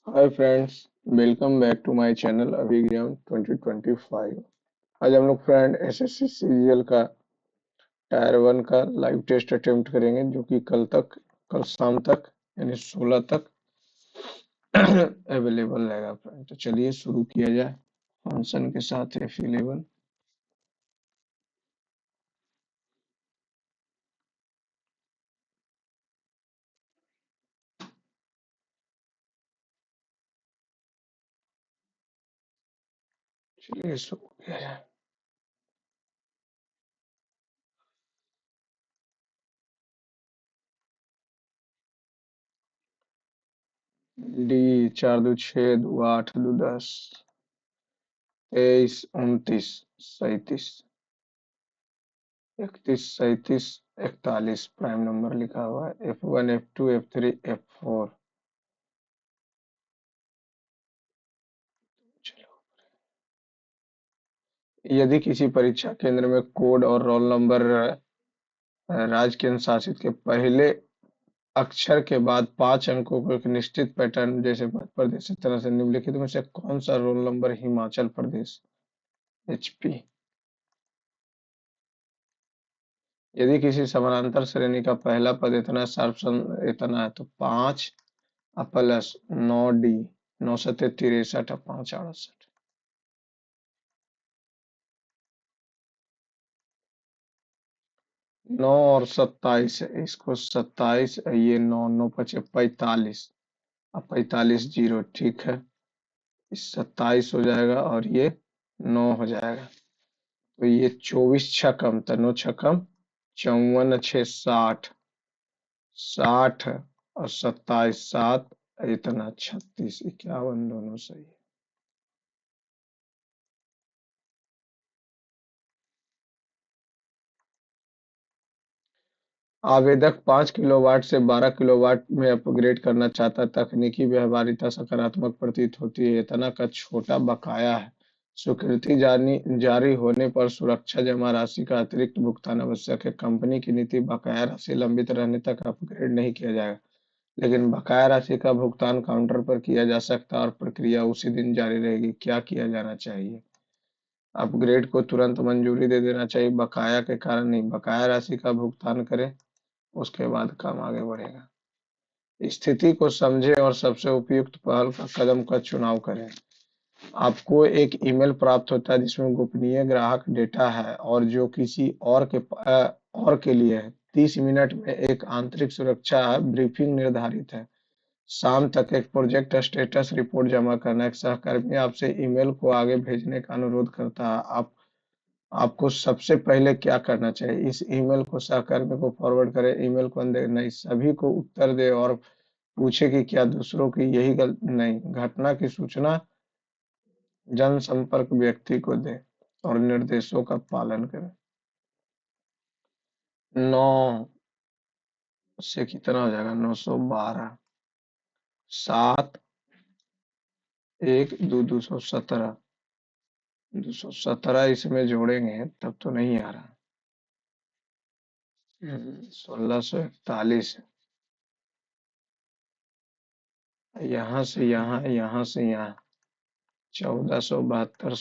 Hi friends, welcome back to my channel Abhigyan 2025। आज हम लोग फ्रेंड एसएससी सीजीएल का टायर 1 का लाइव टेस्ट अटेम्प्ट करेंगे, जो कि कल शाम तक यानी 16 तक अवेलेबल रहेगा फ्रेंड। तो चलिए शुरू किया जाए फंक्शन के साथ F11। चलिए शुरू किया जाए। डी 4 2 6 2 8 2 10 23 29 37 31 37 41 प्राइम नंबर लिखा हुआ है। F1 F2 F3 F4। यदि किसी परीक्षा केंद्र में कोड और रोल नंबर राज्य केंद्र शासित के पहले अक्षर के बाद 5 अंकों को एक निश्चित पैटर्न जैसे मध्य प्रदेश इस तरह से निम्नलिखित में से कौन सा roll number Himachal Pradesh HP। यदि किसी समानांतर श्रेणी का पहला पद इतना है तो 5 प्लस 9D 9 7 63 5 68। 9 और 27 है, इसको 27 ये 9 9 5 45 अब 45 जीरो ठीक है। 27 हो जाएगा और ये 9 हो जाएगा। तो ये 24 छकम तनो छकम 54 6 60 60 और 27 7 इतना 36 51 दोनों सही है। आवेदक 5 किलोवाट से 12 किलोवाट में अपग्रेड करना चाहता है। तकनीकी व्यवहार्यता सकारात्मक प्रतीत होती है। इतना का छोटा बकाया है। स्वीकृति जारी होने पर सुरक्षा जमा राशि का अतिरिक्त भुगतान आवश्यक है। कंपनी की नीति बकाया राशि लंबित रहने तक अपग्रेड नहीं किया जाएगा, लेकिन बकाया राशि का भुगतान काउंटर पर किया जा सकता है और प्रक्रिया उसी दिन जारी रहेगी। क्या किया जाना चाहिए? अपग्रेड को तुरंत मंजूरी दे देना चाहिए, बकाया के कारण नहीं। बकाया राशि का भुगतान करें, उसके बाद काम आगे बढ़ेगा। स्थिति को समझें और सबसे उपयुक्त पहल का कदम का चुनाव करें। आपको एक ईमेल प्राप्त होता है जिसमें गोपनीय ग्राहक डेटा है और जो किसी और के लिए है। 30 मिनट में एक आंतरिक सुरक्षा ब्रीफिंग निर्धारित है। शाम तक एक प्रोजेक्ट स्टेटस रिपोर्ट जमा करना। एक सहकर्मी आपसे ईमेल को आगे भेजने का अनुरोध करता है। आपको सबसे पहले क्या करना चाहिए? इस ईमेल को सहकर्मी को फॉरवर्ड करें। ईमेल को नहीं, सभी को उत्तर दे और पूछे कि क्या दूसरों की यही नहीं। घटना की सूचना जनसंपर्क व्यक्ति को दे और निर्देशों का पालन करें। 9 से कितना हो जाएगा? 912 7 1 2 217 217 इसमें जोड़ेंगे तब तो नहीं आ रहा। 1641 यहाँ से यहाँ, यहाँ से यहाँ 1472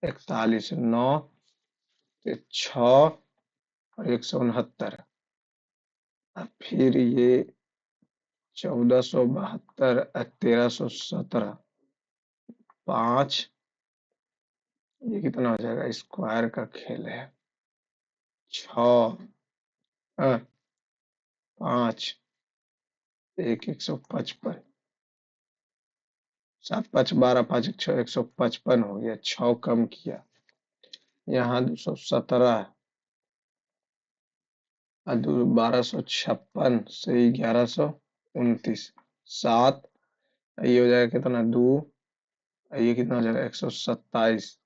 1641 9 से 6 और 169। अब फिर ये 1472 1317 5 ये कितना हो जाएगा? स्क्वायर का खेल है। 6 5 1 155 7 5 12 5 1 6 155 हो गया। 6 कम किया, यहाँ 217 और 1256 से 1129 7 ये हो जाएगा कितना? 2 ये कितना हो जाएगा? 127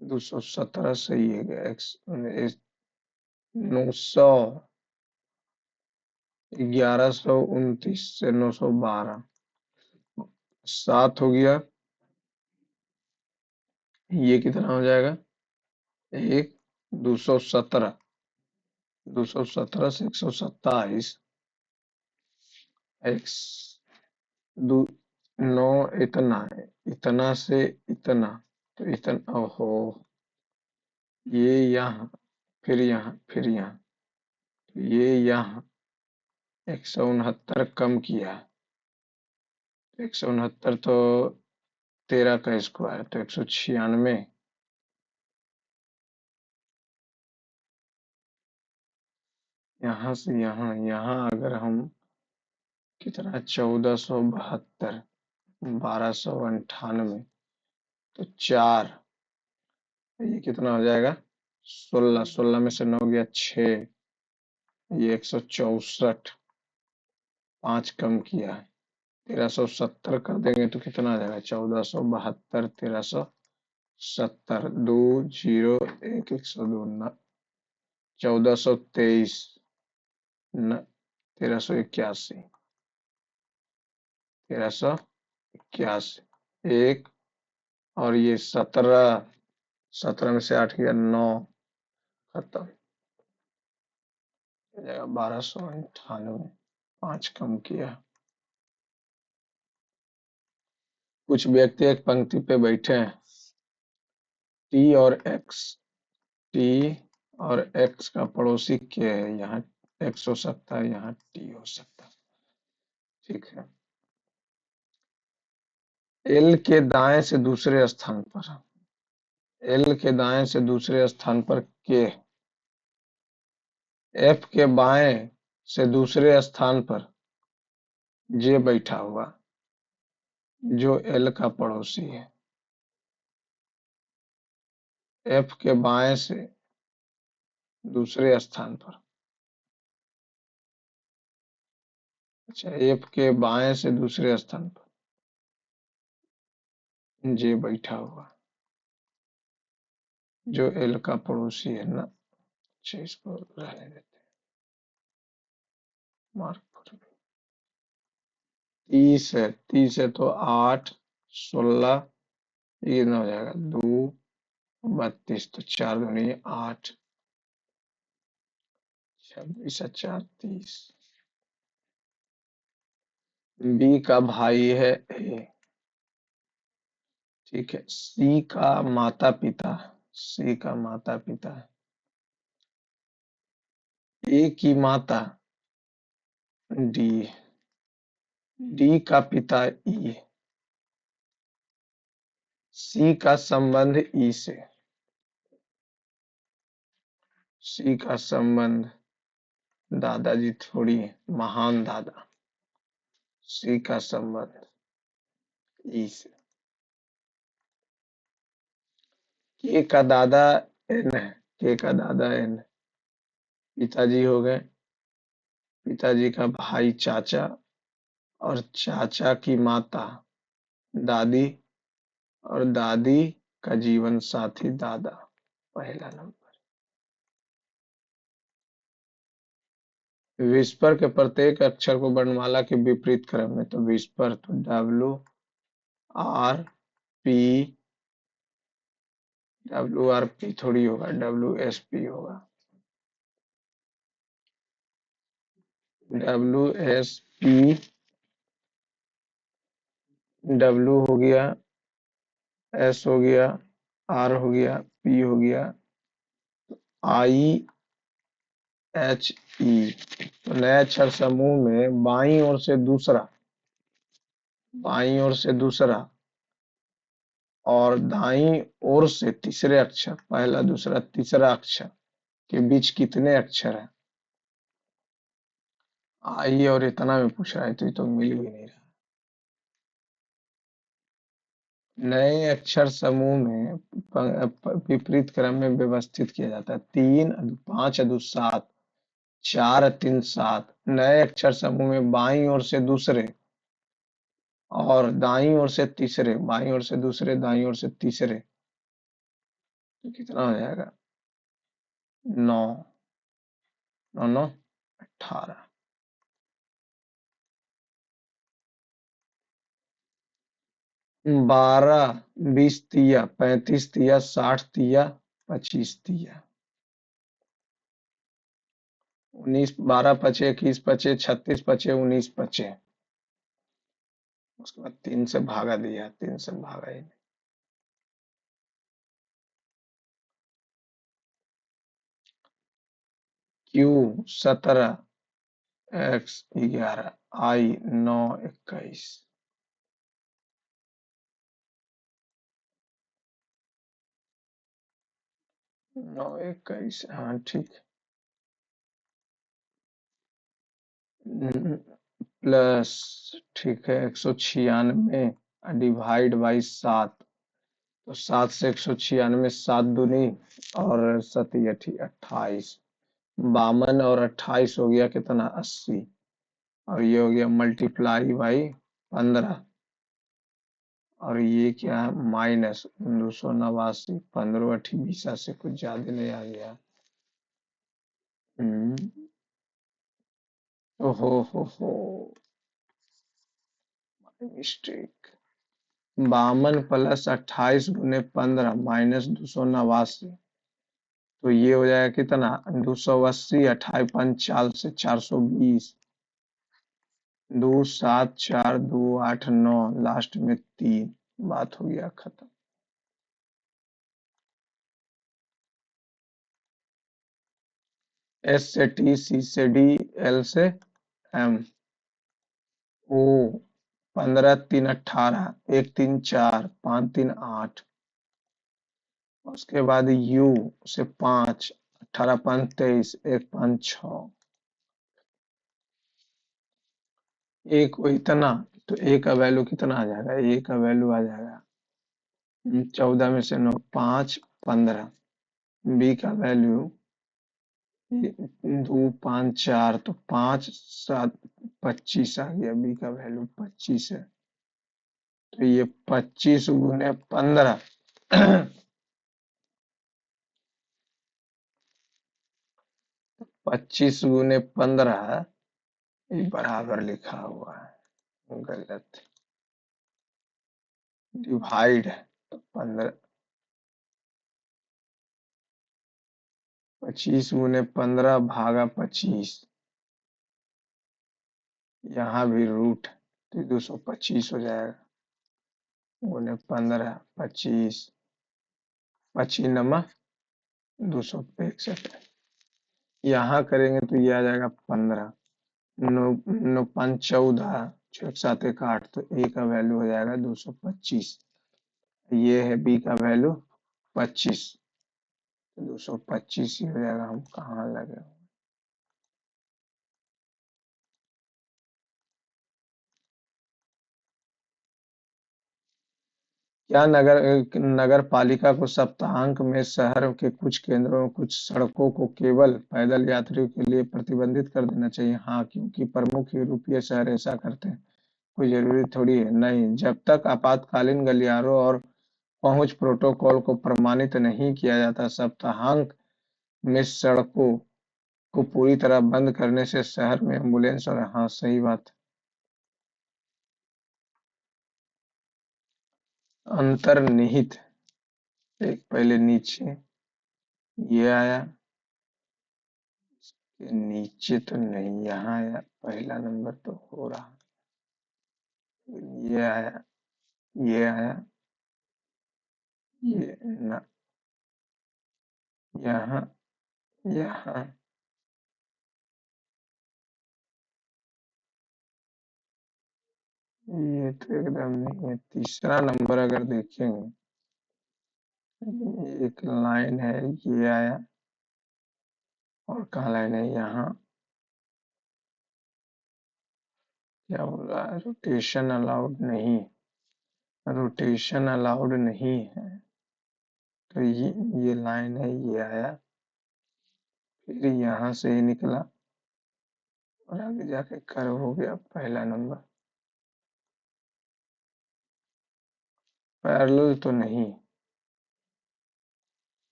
217 से ये 900 1129 से 912 7 हो गया। ये कितना हो जाएगा? 1 217 217 से 127 एक्स दू 9 इतना है, इतना से इतना, तो इतना, ओहो, ये यहाँ, फिर यहाँ, फिर यहाँ, तो ये यहाँ 169 कम किया, 169 तो 13 का स्क्वायर तो 196, यहाँ से यहाँ, यहाँ अगर हम कितना 1472, 1298, तो 4, ये कितना हो जाएगा, 16, 16 में से 9 गया 6, ये 164, 5 कम किया है, 1370 कर देंगे तो कितना आ जाएगा, 1472, 1370, 201, 102, 1423, 1381, 1381, एक, और ये 17, 17 में से 8 गया 9, खत्म हो जाएगा 1298, 5 कम किया। कुछ व्यक्ति एक पंक्ति पे बैठे हैं, टी और एक्स, टी और एक्स का पड़ोसी के है, यहाँ एक्स हो सकता है, यहाँ टी हो सकता है, ठीक है। एल के दाएं से दूसरे स्थान पर, एल के दाएं से दूसरे स्थान पर के, एफ के बाएं से दूसरे स्थान पर जे बैठा हुआ, जो एल का पड़ोसी है। एफ के बाएं से दूसरे स्थान पर, अच्छा, एफ के बाएं से दूसरे स्थान पर जे बैठा हुआ, जो एल का पड़ोसी है ना। अच्छा, इसको रहने देते हैं, मार्क पर। 30 है, 30 है तो 8, 16, ये कितना हो जाएगा, 2, 32, तो 4 दूनी 8, 26, 4, 30। बी का भाई है ए, ठीक है। सी का माता पिता, सी का माता पिता, ए की माता डी, डी का पिता ई, सी का संबंध ई से, सी का संबंध दादाजी थोड़ी है, महान दादा, सी का संबंध ई से। के का दादा एन है, के का दादा एन है, पिताजी हो गए, पिताजी का भाई चाचा, और चाचा की माता दादी, और दादी का जीवन साथी दादा, पहला नंबर। विस्पर के प्रत्येक अक्षर को वर्णमाला के विपरीत क्रम में, तो विस्पर तो WRP, WRP थोड़ी होगा, WSP होगा, WSP, W हो गया, S हो गया, R हो गया, P हो गया, IHE। तो नए अक्षर समूह में बाईं ओर से दूसरा, बाईं ओर से दूसरा और दाईं ओर से तीसरे अक्षर, पहला दूसरा तीसरा अक्षर के बीच कितने अक्षर हैं। आई और इतना में पूछ रहा है, तो ये तो मिल भी नहीं रहा। नए अक्षर समूह में विपरीत क्रम में व्यवस्थित किया जाता है, 3, 5, 7, 4, 3, 7। नए अक्षर समूह में बाईं ओर से दूसरे और दाईं ओर से तीसरे, बाईं ओर से दूसरे, दाईं ओर से तीसरे, तो कितना हो जाएगा, 9, 9, 9, 18। 12, 20 तिया, 35 तिया, 60 तिया, 25 तिया, 19, 12 पचे 21 पचे 36 पचे 19 पचे। उसके बाद 3 से भागा दिया, 3 से भागा ही नहीं। क्यू 17, एक्स 11, आई 9 21। 9 21, हाँ ठीक। प्लस, ठीक है, 196 डिवाइड बाई 7। तो 7 से 196, 7 दूनी और सती अठी 28। 52 और 28 हो गया कितना, 80। और ये हो गया मल्टीप्लाई बाई 15। और ये क्या है, माइनस 289। 15 अठी 20 से कुछ ज्यादा नहीं आ गया। हम्म। हो, मिस्टेक। 52 प्लस 28 गुने 15 माइनस 289। तो ये हो जाएगा कितना, 280। 28 पंचाल से 420। 2 7 4 2 8 9, लास्ट में 3। बात हो गया खत्म। एस से टी, सी से डी, एल से एम। ओ 15 3 18, 1 3 4, 5 3 8। उसके बाद यू से 5, 18 5 23, 1 5 6। ए को इतना, तो ए का वैल्यू कितना आ जाएगा, ए का वैल्यू आ जाएगा 14 में से 9 5 15। बी का वैल्यू 2 5 4, तो 5 7 25 आ गया। बी का वैल्यू 25 है। तो ये 25 गुने 15। 25 गुने 15, ये बराबर लिखा हुआ है, गलत। डिवाइड है तो 15। 25 गुने 15 भागा 25। यहाँ भी रूट, तो 225 हो जाएगा। गुने 15, 25, 25 नमा 261। यहाँ करेंगे तो ये आ जाएगा 15। 9 9 5 14, 6 7 1 8, तो ए का वैल्यू हो जाएगा 225। ये है बी का वैल्यू 25। 225 ही हो जाएगा। हम कहाँ लगे। क्या नगर पालिका को सप्ताहांत में शहर के कुछ केंद्रों में कुछ सड़कों को केवल पैदल यात्रियों के लिए प्रतिबंधित कर देना चाहिए? हाँ, क्योंकि प्रमुख यूरोपीय शहर ऐसा करते हैं। कोई जरूरी थोड़ी है, नहीं। जब तक आपातकालीन गलियारों और पहुंच प्रोटोकॉल को प्रमाणित नहीं किया जाता, सप्ताहांत में सड़कों को पूरी तरह बंद करने से शहर में एम्बुलेंस और, हाँ सही बात। अंतर्निहित, एक पहले नीचे ये आया, ये नीचे तो नहीं, यहाँ आया। पहला नंबर तो हो रहा, ये आया, ये आया, ये ना, यहाँ, यहाँ, ये तो एकदम नहीं है। तीसरा नंबर अगर देखेंगे, एक लाइन है, ये आया। और कहाँ लाइन है, यहाँ। क्या बोल रहा है, रोटेशन अलाउड नहीं, रोटेशन अलाउड नहीं है। तो ये लाइन है, ये आया, फिर यहाँ से ही निकला और आगे जाके कर्व हो गया पहला नंबर। पैरेलल तो नहीं,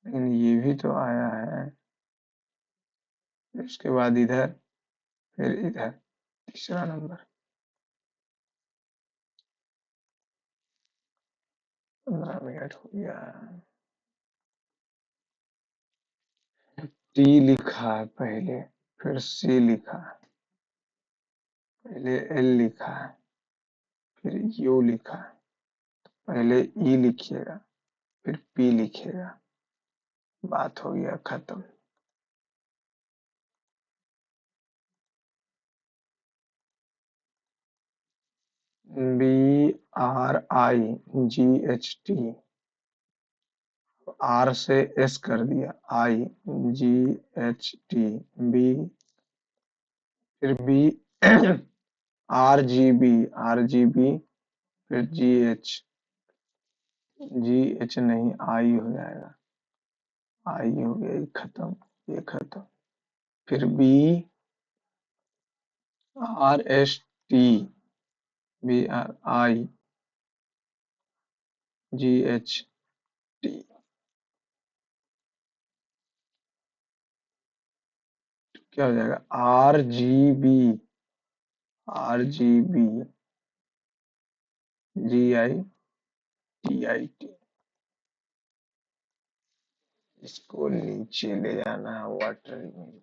लेकिन ये भी तो आया है। फिर उसके बाद इधर, फिर इधर, तीसरा नंबर। 15 मिनट हो गया। टी लिखा है पहले, फिर सी लिखा है, पहले एल लिखा है, फिर यू लिखा है, पहले ई लिखिएगा, फिर पी लिखिएगा, बात हो गया खत्म। BRIGHT, आर से एस कर दिया, IGHT, बी, फिर बी, RGB, फिर GH नहीं, आई हो जाएगा, आई हो गया, ये खत्म, ये खत्म। फिर BRST, BRIGHT, क्या हो जाएगा, RGB, GITIT। इसको नीचे ले जाना है, वाटर में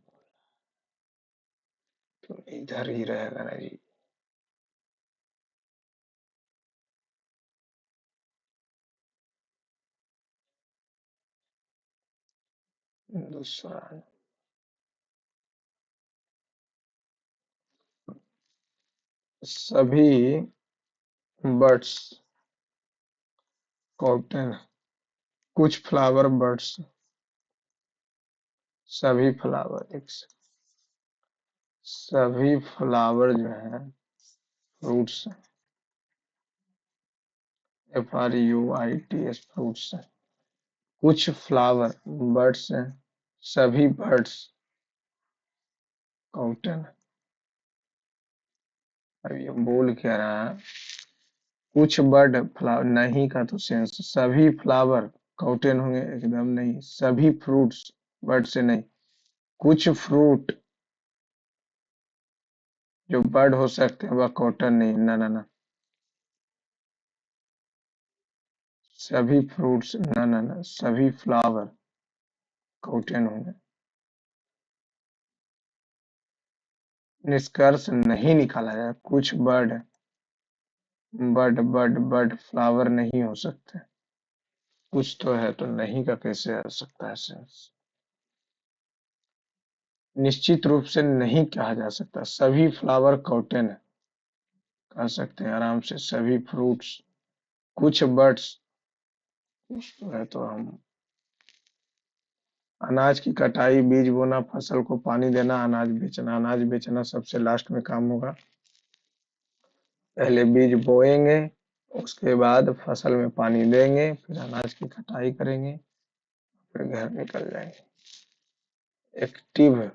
तो इधर ही रहेगा ना जी। दूसरा, सभी बर्ड्स कॉटन, कुछ फ्लावर बर्ड्स, सभी फ्लावर, एक सभी फ्लावर जो है फ्रूट्स, FRUITS, फ्रूट्स, कुछ फ्लावर बर्ड्स हैं, सभी बर्ड्स कॉटन। अब ये बोल क्या रहा है, कुछ बर्ड फ्लावर नहीं का तो सेंस, सभी फ्लावर कॉटन होंगे, एकदम नहीं, सभी फ्रूट्स बर्ड से नहीं, कुछ फ्रूट जो बर्ड हो सकते हैं वह कॉटन नहीं, ना ना ना, सभी फ्रूट्स, ना ना ना, सभी फ्लावर कॉटन होंगे। निष्कर्ष नहीं निकाला जाए, कुछ bird bird bird bud flower नहीं हो सकते, कुछ तो है तो नहीं का कैसे आ सकता है सेंस। निश्चित रूप से नहीं कहा जा सकता, सभी फ्लावर कॉटन है, कह सकते हैं आराम से, सभी फ्रूट्स, कुछ बर्ड्स, कुछ तो है तो हम, अनाज की कटाई, बीज बोना, फसल को पानी देना, अनाज बेचना, अनाज बेचना सबसे लास्ट में काम होगा, पहले बीज बोएंगे, उसके बाद फसल में पानी देंगे, फिर अनाज की कटाई करेंगे, फिर घर निकल जाएंगे। एक्टिव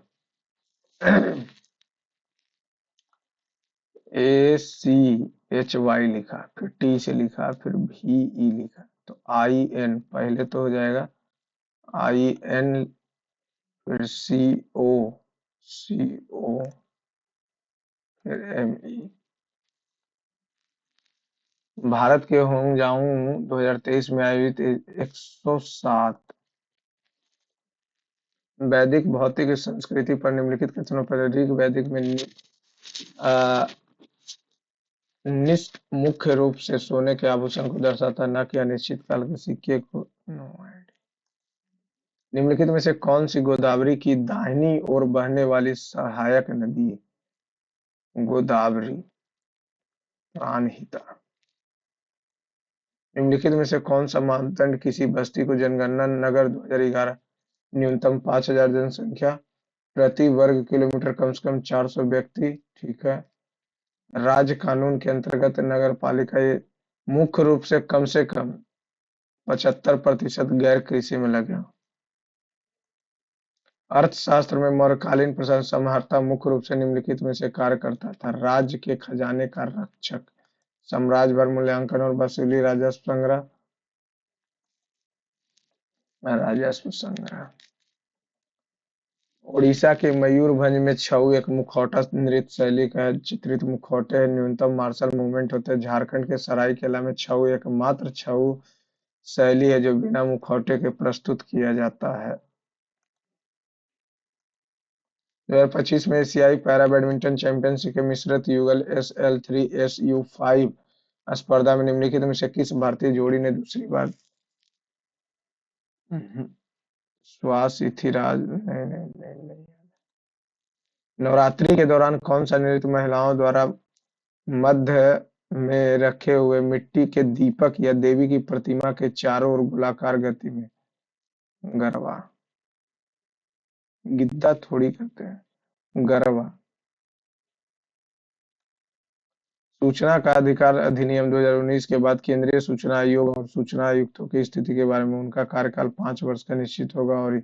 ACHY लिखा, फिर टी से लिखा, फिर VE लिखा, तो IN पहले तो हो जाएगा, IN, फिर CO, फिर ME। भारत के होंग जाऊं 2023 में आयोजित 107 वैदिक भौतिक संस्कृति पर निम्नलिखित कथनों पर ऋग वैदिक में अ, निष्ठ मुख्य रूप से सोने के आभूषण को दर्शाता, न कि अनिश्चित काल के सिक्के को। No idea. निम्नलिखित में से कौन सी गोदावरी की दाहिनी ओर बहने वाली सहायक नदी है? गोदावरी, प्राणहिता। निम्नलिखित में से कौन सा मानदंड किसी बस्ती को जनगणना नगर 2011 न्यूनतम 5,000 जनसंख्या, प्रति वर्ग किलोमीटर कम से कम 400 व्यक्ति, ठीक है। राज्य कानून के अंतर्गत नगर पालिका ये मुख्य रूप से कम 75% गैर कृषि में लगे हों। अर्थशास्त्र में मौर्यकालीन प्रशासन समाहर्ता मुख्य रूप से निम्नलिखित में से कार्य करता था, राज्य के खजाने का रक्षक, साम्राज्य भर मूल्यांकन और वसूली, राजस्व संग्रह। उड़ीसा के मयूरभंज में छऊ एक मुखौटा नृत्य शैली का है, चित्रित मुखौटे है, न्यूनतम मार्शल मूवमेंट होते हैं। झारखंड के सरायकेला में छऊ एकमात्र छऊ शैली है जो बिना मुखौटे के प्रस्तुत किया जाता है। 2025 में एशियाई पैरा बैडमिंटन चैंपियनशिप के मिश्रित युगल SL3 SU5 स्पर्धा में निम्नलिखित में से किस भारतीय जोड़ी ने दूसरी बार हम्म, श्वास इथिराज नहीं नहीं नहीं नहीं। नवरात्रि के दौरान कौन सा नृत्य महिलाओं द्वारा मध्य में रखे हुए मिट्टी के दीपक या देवी की प्रतिमा के चारों ओर गोलाकार गति में? गरबा। गिद्दा थोड़ी करते हैं, गरबा। सूचना का अधिकार अधिनियम 2019 के बाद केंद्रीय सूचना आयोग और सूचना आयुक्तों की स्थिति के बारे में उनका कार्यकाल 5 वर्ष का निश्चित होगा और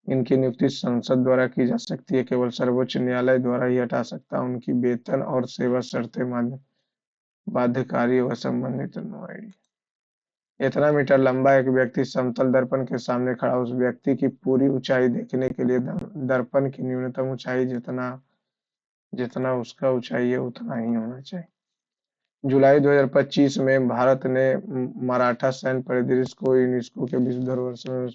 इनकी नियुक्ति संसद द्वारा की जा सकती है। केवल सर्वोच्च न्यायालय द्वारा ही हटा सकता है। उनकी वेतन और सेवा शर्तें मान्य बाध्यकारी व संबंधित नो। इतना मीटर लंबा एक व्यक्ति समतल दर्पण के सामने खड़ा, उस व्यक्ति की पूरी ऊंचाई देखने के लिए दर्पण की न्यूनतम ऊंचाई जितना जितना उसका ऊंचाई है उतना ही होना चाहिए। जुलाई 2025 में भारत ने मराठा सैन्य परिदृश्य को यूनेस्को के विश्व धरोहर में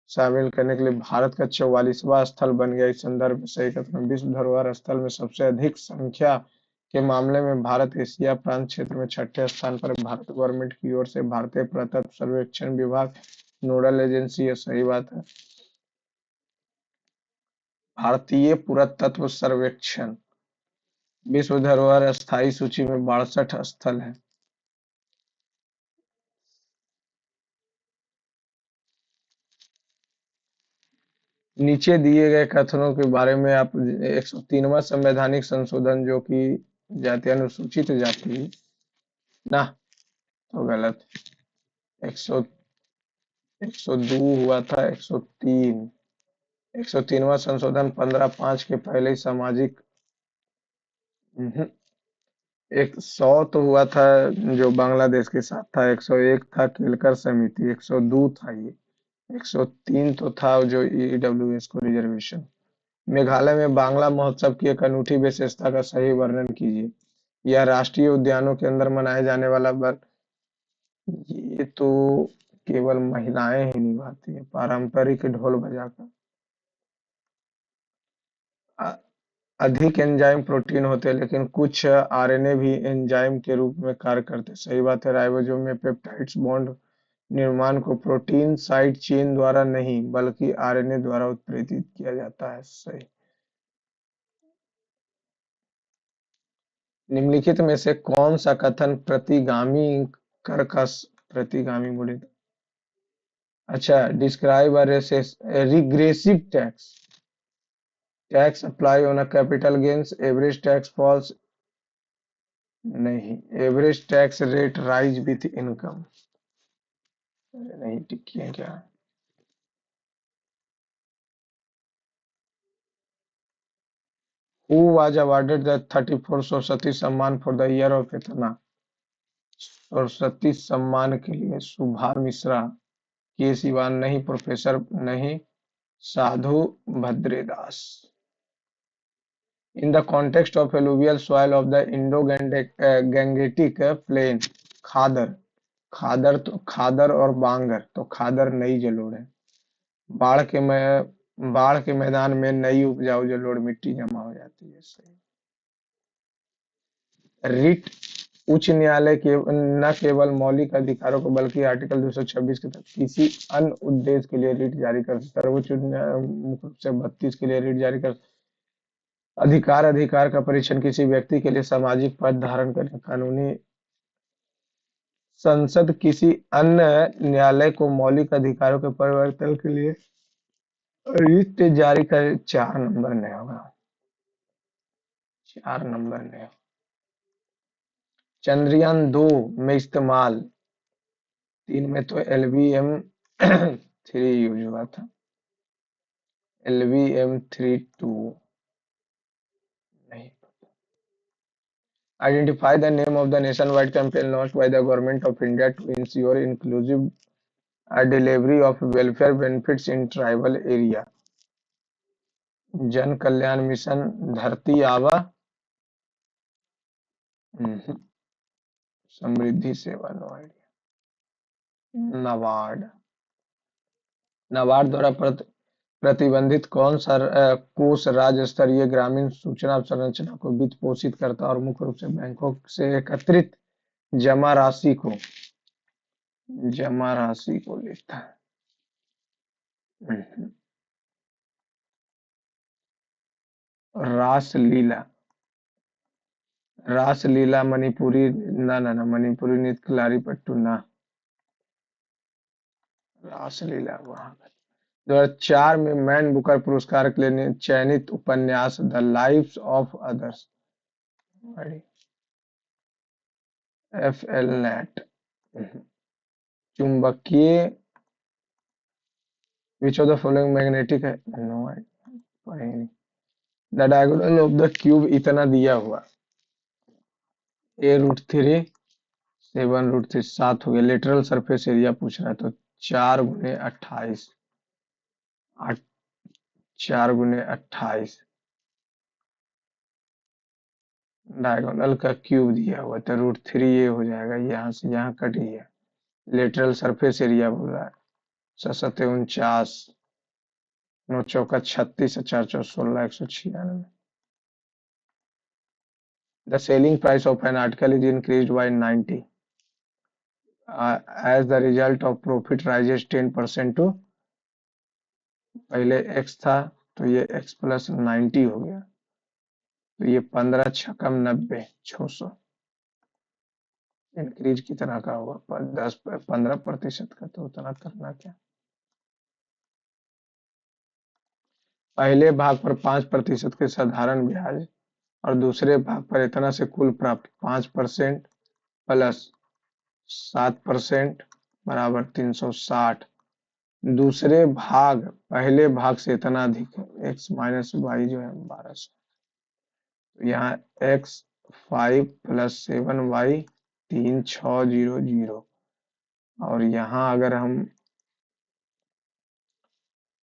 शामिल करने के लिए भारत का 44वां स्थल बन गया। इस संदर्भ से विश्व धरोहर स्थल में सबसे अधिक संख्या के मामले में भारत एशिया प्रांत क्षेत्र में छठे स्थान पर है। भारत गवर्नमेंट की ओर से भारतीय पुरातत्व सर्वेक्षण विभाग नोडल एजेंसी है। सही बात है। भारतीय पुरातत्व सर्वेक्षण विश्व धरोहर स्थायी सूची में 62 स्थल है। नीचे दिए गए कथनों के बारे में आप 103वां संवैधानिक संशोधन जो कि जाति अनुसूचित जाति ना तो गलत। 100 102 हुआ था 103। 103वां संशोधन 15/5 के पहले ही सामाजिक हम्म, 100 तो हुआ था जो बांग्लादेश के साथ था। 101 था केलकर समिति। 102 था ये। 103 तो था जो ईडब्ल्यूएस को रिजर्वेशन। मेघालय में बांग्ला महोत्सव की एक अनूठी विशेषता का सही वर्णन कीजिए। यह राष्ट्रीय उद्यानों के अंदर मनाए जाने वाला ये तो केवल महिलाएं ही निभाती है पारंपरिक ढोल बजाकर। अ- अधिक एंजाइम प्रोटीन होते हैं लेकिन कुछ आरएनए भी एंजाइम के रूप में कार्य करते हैं। सही बात है। राइबोसोम में पेप्टाइड्स बॉन्ड निर्माण को प्रोटीन साइड चेन द्वारा नहीं बल्कि आरएनए द्वारा उत्प्रेरित किया जाता है। सही। निम्नलिखित में से कौन सा कथन प्रतिगामी कर का प्रतिगामी मुड़े? अच्छा, describe regressive tax apply on a capital gains. Average tax falls नहीं। Average tax rate rise with income नहीं। टिकी है क्या? Who was awarded the 34 Saraswati Samman for the year of इतना? सरस्वती सम्मान के लिए सुभा मिश्रा, के सिवान नहीं, प्रोफेसर नहीं, साधु भद्रेदास। In the context of alluvial soil of the Indo-Gangetic plain, खादर खादर और बांगर तो खादर नई जलोढ़ है। बाढ़ के मैदान में नई उपजाऊ जलोढ़ मिट्टी जमा हो जाती है। सही। रिट उच्च न्यायालय के न केवल मौलिक अधिकारों को बल्कि आर्टिकल 226 के तहत किसी अन्य उद्देश्य के लिए रिट जारी कर सकता है। सर्वोच्च न्यायालय मुख्य रूप से 32 के लिए रिट जारी कर अधिकार अधिकार का परीक्षण किसी व्यक्ति के लिए सामाजिक पद धारण करने कानूनी संसद किसी अन्य न्यायालय को मौलिक अधिकारों के परिवर्तन के लिए रिट जारी कर। 4 नंबर नहीं होगा। 4 नंबर नहीं। चंद्रयान 2 में इस्तेमाल 3 में तो LVM-3 यूज हुआ था। LVM-32 नहीं। Identify the name of the nationwide campaign launched by the Government of India to ensure inclusive delivery of welfare benefits in tribal area। जन कल्याण मिशन, धरती आबा, समृद्धि सेवा, नो आइडिया। नाबार्ड नाबार्ड द्वारा प्रतिबंधित कौन सा कोष राज्य स्तरीय ग्रामीण सूचना संरचना को वित्त पोषित करता है और मुख्य रूप से बैंकों से एकत्रित जमा राशि को जमा राशि को लेता है। रासलीला। रासलीला मणिपुरी। ना ना ना, मणिपुरी नृत्य कलारीपट्टू ना। रासलीला वहां। 2004 में मैन बुकर पुरस्कार के लिए चयनित उपन्यास the lives of others. F L net. चुंबकीय। Which of the following magnetic है, नो नहीं। The diagonal of the cube इतना दिया हुआ। A√3 7√3 7 हो गया। लेटरल सरफेस एरिया पूछ रहा है तो 4 × 28। 4 × 28। डायगोनल का क्यूब दिया हुआ तो √3 ये हो जाएगा, यहाँ से यहाँ कट गया। लेटरल सरफेस एरिया बोल रहा है। 7 × 49। 9 × 4 = 36, 4 × 4 = 16, 196। The selling price of an article is increased by 90 as the result of profit rises 10% to। पहले x था तो ये x + 90 हो गया, तो ये 15 छकम 90, 600। इंक्रीज कितना का होगा? 15% का, तो उतना करना क्या। पहले भाग पर 5% के साधारण ब्याज और दूसरे भाग पर इतना से कुल प्राप्त 5% प्लस 7% बराबर 360। दूसरे भाग पहले भाग से इतना अधिक है, x - y जो है 1200। तो यहाँ x5 + 7y 3600। और यहाँ अगर हम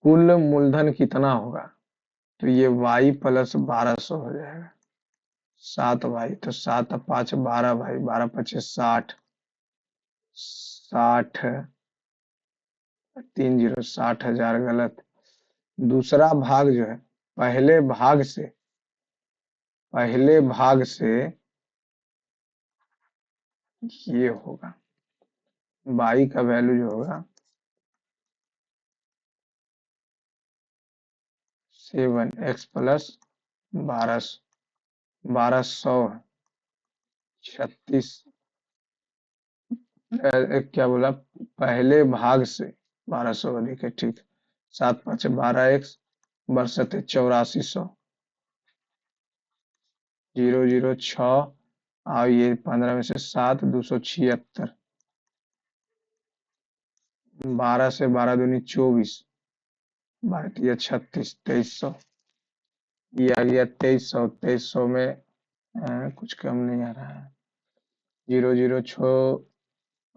कुल मूलधन कितना होगा तो ये y + 1200 हो जाएगा। 7y तो 7 × 5 = 12 भाई, 12 × 5 = 60। 60 30 60,000 गलत। दूसरा भाग जो है पहले भाग से ये होगा। y का वैल्यू जो होगा 7x + 1200 36। क्या बोला? पहले भाग से 1200 अधिक है, ठीक। 7 × 5 = 12x बरसते 8400। 006 और ये 15 में से 7 276। 12 से 12 दूनी 24, 12 × 36 2300। ये आ गया 2300। 2300 में कुछ कम नहीं आ रहा है। 006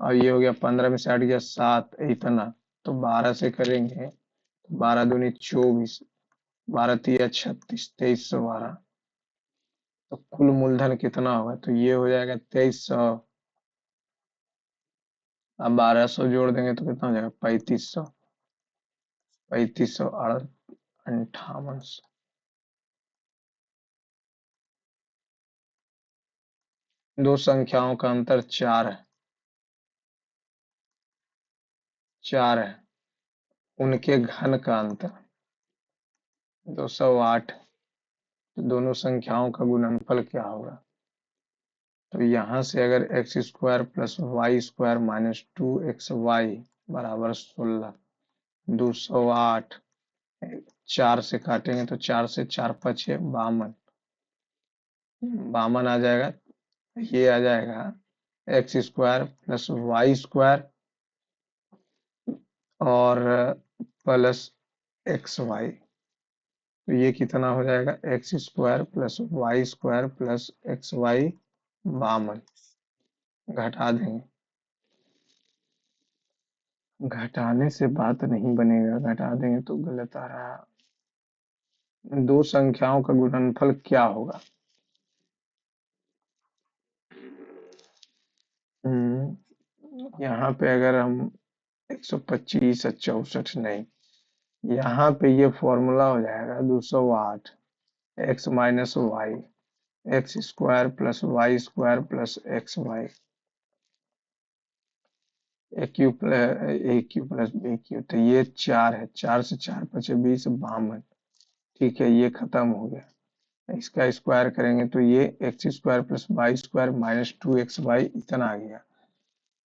और ये हो गया 15 में से 8 गया 7, इतना। तो 12 से करेंगे, 12 दूनी 24, 12 × 3 = 36, 2312। तो कुल मूलधन कितना होगा तो ये हो जाएगा 2300। अब 1200 जोड़ देंगे तो कितना हो जाएगा? 3500। 3500 5800। दो संख्याओं का अंतर 4 है। 4 है। उनके घन का अंतर 208। तो दोनों संख्याओं का गुणनफल क्या होगा? तो यहाँ से अगर x² + y² - 2xy बराबर 16, 208। 4 से काटेंगे तो 4 से 4 × 5 = 52। 52 आ जाएगा। ये आ जाएगा x² + y² और प्लस xy। तो ये कितना हो जाएगा? x² + y² + xy 52। घटा देंगे। घटाने से बात नहीं बनेगा, घटा देंगे तो गलत आ रहा है। दो संख्याओं का गुणनफल क्या होगा? यहाँ पे अगर हम 125 और 64 नहीं, यहाँ पे ये फॉर्मूला हो जाएगा 208 x - y x² + y² + xy। ए क्यू प्लस बी क्यू, तो ये 4 है, 4 से 4 पचे 20, 52। ठीक है, ये खत्म हो गया। इसका स्क्वायर करेंगे तो ये X square plus Y square minus 2xy इतना आ गया।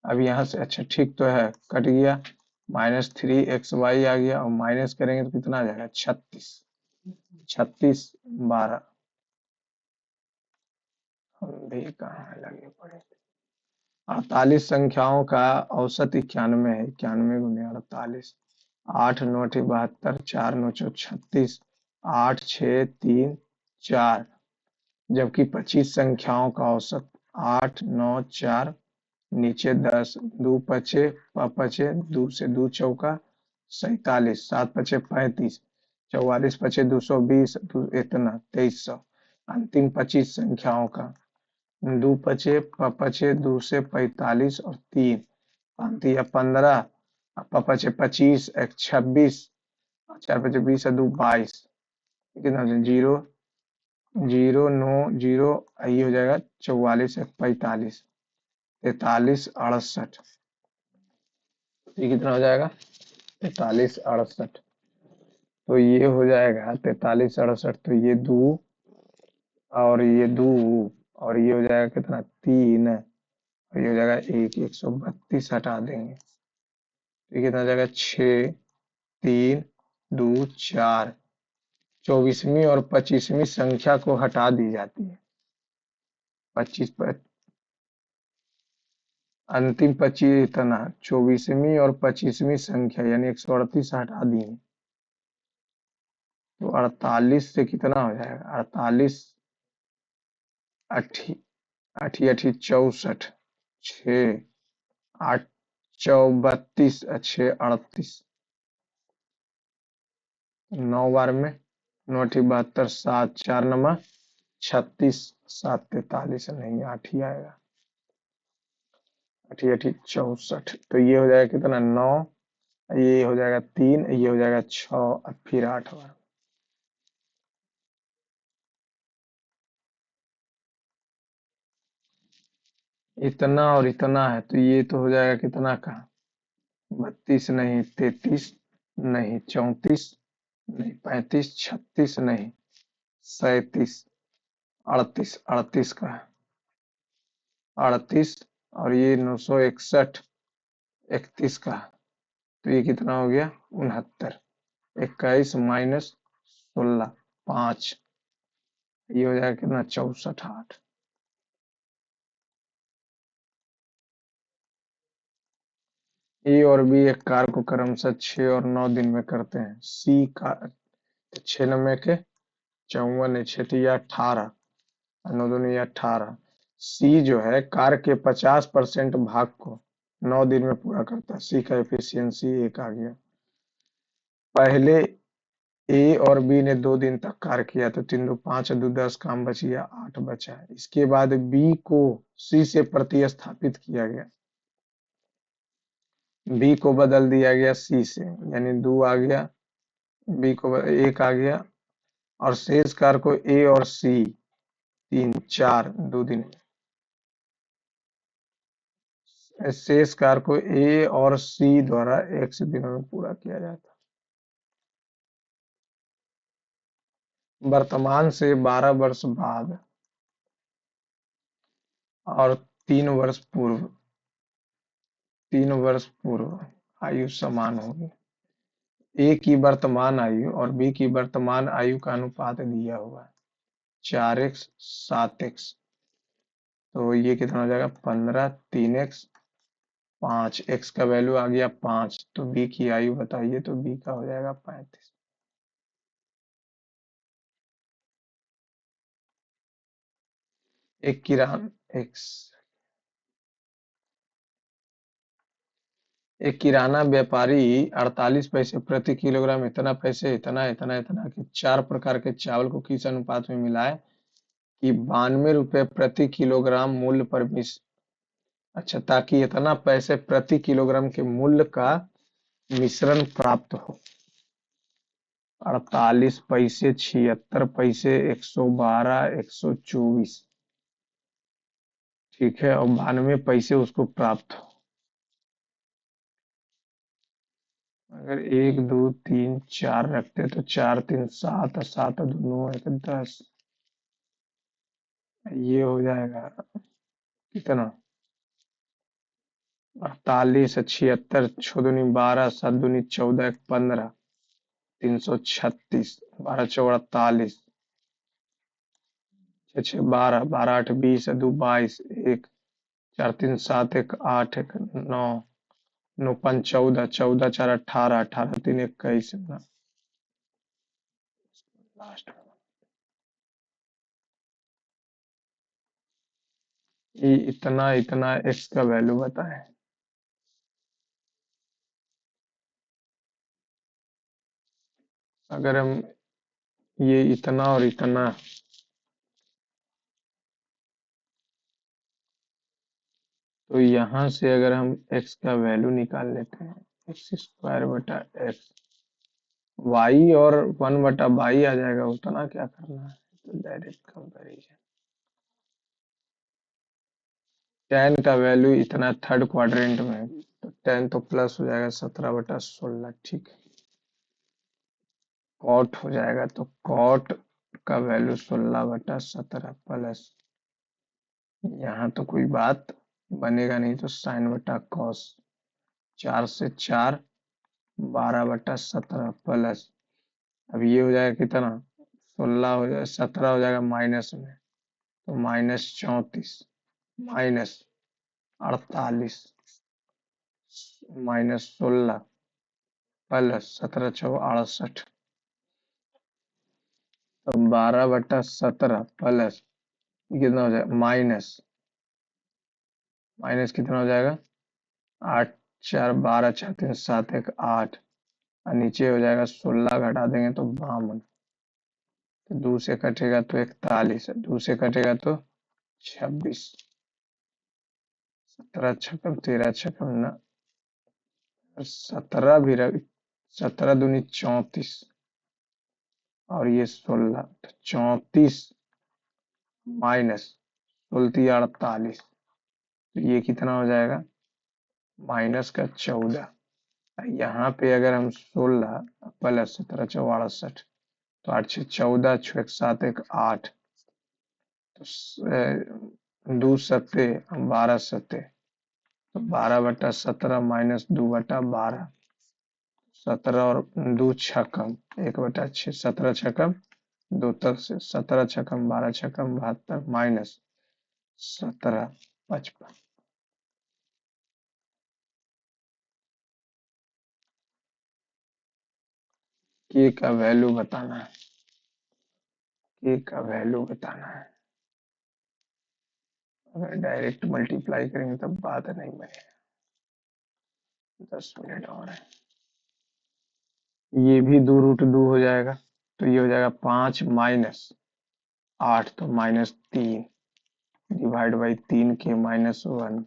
अब यहाँ से अच्छा ठीक तो है, कट गया, -3xy आ गया, और माइनस करेंगे तो कितना आ जाएगा, 36। 36 12, हम भी कहाँ लगे पड़े। 48 संख्याओं का औसत 91 है, 91 × 48। 8 9 72, 4 9 36, 8 6 3 4। जबकि 25 संख्याओं का औसत 8 9 4, नीचे 10, 2 5 पचे, 2 से 2 चौका 47, 7 5 35, 44 5 220, इतना 2300। अंतिम 25 संख्याओं का 2 5 2 से 45 और 3, 5 या 15, 5 25, 1 26, 4 5 20 2 22, कितना 0 0 9 0, ये हो जाएगा 44 1 45, 43 68। ये कितना हो जाएगा, 43 68। तो ये हो जाएगा 43 68, तो ये दो और ये दो, और ये हो जाएगा कितना 3, और ये हो जाएगा 1 132 हटा देंगे, तो ये कितना हो जाएगा 6 3 2 4। 24वीं और 25वीं संख्या को हटा दी जाती है। 25 पर अंतिम 25 इतना, 24वीं और 25वीं संख्या यानी 138 हटा दी, तो 48 से कितना हो जाएगा, 48 अठी अठी अठी 64, 6 8 32, 6 38, 9 बार में 9 × 72, 7 4 नमा 36, 7 43, नहीं 8 ही आएगा, 8 8 64। तो ये हो जाएगा कितना 9, ये हो जाएगा 3, ये हो जाएगा 6, और फिर 8 बार। इतना और इतना है, तो ये तो हो जाएगा कितना का, 32 नहीं, 33 नहीं, 34 नहीं, 35 36 नहीं, 37 38, 38 का है, 38, और ये 961 31 का है, तो ये कितना हो गया 69। 21 -16 5, ये हो जाएगा कितना 64 8। ए और बी एक कार्य को क्रमशः 6 और 9 दिन में करते हैं। सी का 6 × 9 = 54, 6 या 18, 9 दूनी 18। सी जो है कार्य के 50% भाग को 9 दिन में पूरा करता है। सी का एफिशिएंसी 1 आ गया। पहले ए और बी ने 2 दिन तक कार्य किया, तो 3 2 5 2 10, काम बच गया 8 बचा। इसके बाद बी को सी से प्रतिस्थापित किया गया, बी को बदल दिया गया सी से, यानी 2 आ गया, बी को 1 आ गया, और शेष कार्य को ए और सी 3 4 2 दिन में, शेष कार्य को ए और सी द्वारा x दिनों में पूरा किया जाता है। वर्तमान से 12 वर्ष बाद और 3 वर्ष पूर्व, 3 वर्ष पूर्व आयु समान होगी। ए की वर्तमान आयु और बी की वर्तमान आयु का अनुपात दिया हुआ है 4x 7x, तो ये कितना हो जाएगा 15, 3x 5, x का वैल्यू आ गया 5, तो बी की आयु बताइए, तो बी का हो जाएगा 35। एक किरान एक एक किराना व्यापारी 48 पैसे प्रति किलोग्राम, इतना पैसे, इतना इतना इतना के 4 प्रकार के चावल को किस अनुपात में मिलाए कि 92 रुपए प्रति किलोग्राम मूल्य पर मिस, अच्छा, ताकि इतना पैसे प्रति किलोग्राम के मूल्य का मिश्रण प्राप्त हो। 48 पैसे, 76 पैसे, 112, 124, ठीक है, और 92 पैसे उसको प्राप्त हो। अगर 1 2 3 4 रखते तो 4 3 7 7 2 9 1 10, ये हो जाएगा कितना? 48 76 6 दूनी 12 7 दूनी 14 1 15 336 12 चौक 48 6 6 12 12 8 20 2 22 1 4 3 7 1 8 1 9 9 5 14 14 4 18 18 3 21 लास्ट में ये इतना इतना एक्स का वैल्यू बताएं। अगर हम ये इतना और इतना, तो यहाँ से अगर हम एक्स का वैल्यू निकाल लेते हैं, एक्स स्क्वायर बटा एक्स, वाई और 1/बाई आ जाएगा, उतना क्या करना है, तो डायरेक्ट कंपैरिजन। टेन का वैल्यू इतना थर्ड क्वाड्रेंट में है, तो टेन तो प्लस हो जाएगा 17/16, ठीक है। कॉट हो जाएगा तो कॉट का वैल्यू 16/17 प्लस, यहाँ तो कोई बात बनेगा नहीं, तो साइन बटा कॉस, 4 से 4 12/17 प्लस, अब ये हो जाएगा कितना, 16 हो जाएगा, 17 हो जाएगा माइनस में, तो -34 -48 -16 प्लस 17 × 4 = 68, तो 12/17 प्लस कितना हो जाएगा, माइनस माइनस कितना हो जाएगा, 8 4 12 4 3 7 1 8, और नीचे हो जाएगा 16 घटा देंगे तो 52, तो 2 से कटेगा तो 41, 2 से कटेगा तो 26, 17 छक्कम 13 छक्कम न, 17 भी रख, 17 दूनी 34 और ये 16, तो 34 माइनस 16 48, तो ये कितना हो जाएगा, -14। यहाँ पे अगर हम 16 प्लस 17 × 4 = 68, तो 8 6 14 6 1 7 1 8, तो 2 सत्ते 12 सत्ते, तो 12/17 -2/12, 17 और 2 छक्कम 1/6, 17 छक्कम 2 तक से 17 छक्कम 12 छक्कम 72 माइनस 17 55, के का वैल्यू बताना है, के का वैल्यू बताना है। अगर डायरेक्ट मल्टीप्लाई करेंगे तब बात नहीं बनेगा। 10 मिनट और है, ये भी 2√2 हो जाएगा, तो ये हो जाएगा 5 माइनस 8, तो -3 डिवाइड बाई 3 के -1,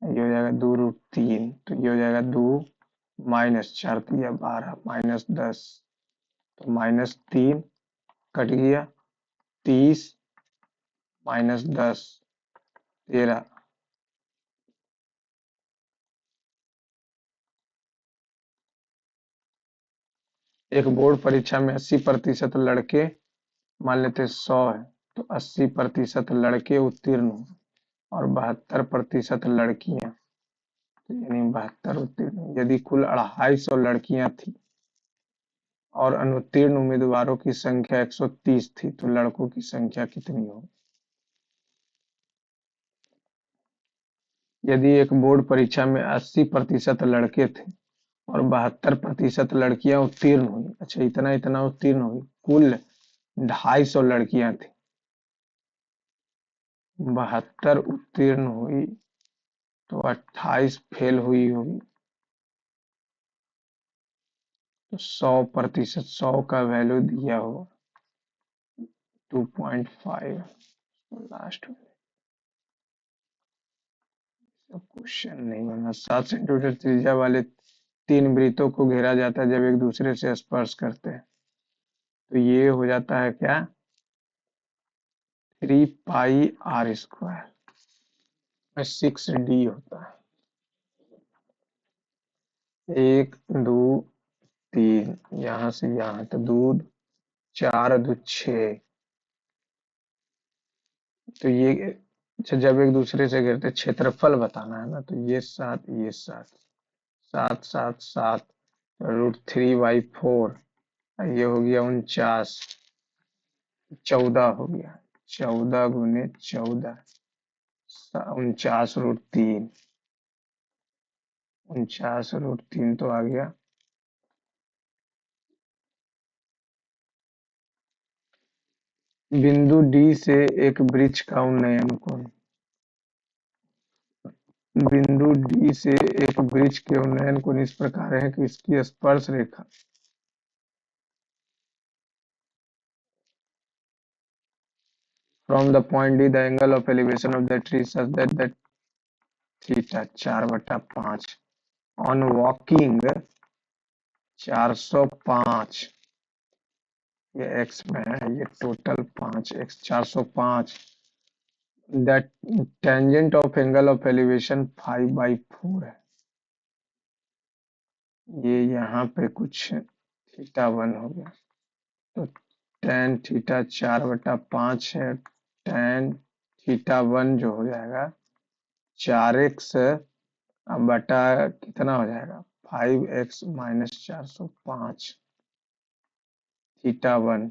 ये हो जाएगा 2√3, तो ये हो जाएगा 2 माइनस 4 3 12 -10, तो -3 कट गया, 30 -10 13। एक बोर्ड परीक्षा में 80% लड़के, मान लेते 100 है, तो 80% लड़के उत्तीर्ण हुए और 72% लड़कियां, तो यानी 72 उत्तीर्ण। यदि कुल 250 लड़कियां थी और अनुत्तीर्ण उम्मीदवारों की संख्या 130 थी, तो लड़कों की संख्या कितनी होगी। यदि एक बोर्ड परीक्षा में 80% लड़के थे और 72% लड़कियां उत्तीर्ण हुई, अच्छा इतना इतना उत्तीर्ण हुई, कुल 250 लड़कियां थी, 72 उत्तीर्ण हुई तो 28 फेल हुई होगी, तो 100%, 100 का वैल्यू दिया हो 2.5, लास्ट में क्वेश्चन नहीं होना। 7 सेंटीमीटर त्रिज्या वाले 3 वृत्तों को घेरा जाता है जब एक दूसरे से स्पर्श करते हैं, तो ये हो जाता है क्या, 3πr², 6d होता है। एक दो तीन, यहाँ से यहाँ तो दूध, चार दो छः। तो ये, अच्छा, जब एक दूसरे से गिरते क्षेत्रफल बताना है ना, तो ये सात, ये सात, सात सात सात, √3/4। ये हो गया 49, 14 हो गया, 14 × 14, 49√3, 49√3 तो आ गया। बिंदु डी से एक वृक्ष का उन्नयन कोण, बिंदु डी से एक वृक्ष के उन्नयन कोण इस प्रकार है कि इसकी स्पर्श रेखा from the point D, the angle of elevation of the tree such that the theta 4/5 on walking 405, ये एक्स में है, ये total 5x 405, that tangent of angle of elevation 5/4 है। ये यहाँ पे कुछ θ1 हो गया, तो tan थीटा 4/5 है, tan θ1 जो हो जाएगा 4x बटा कितना हो जाएगा, 5x - 405 θ1।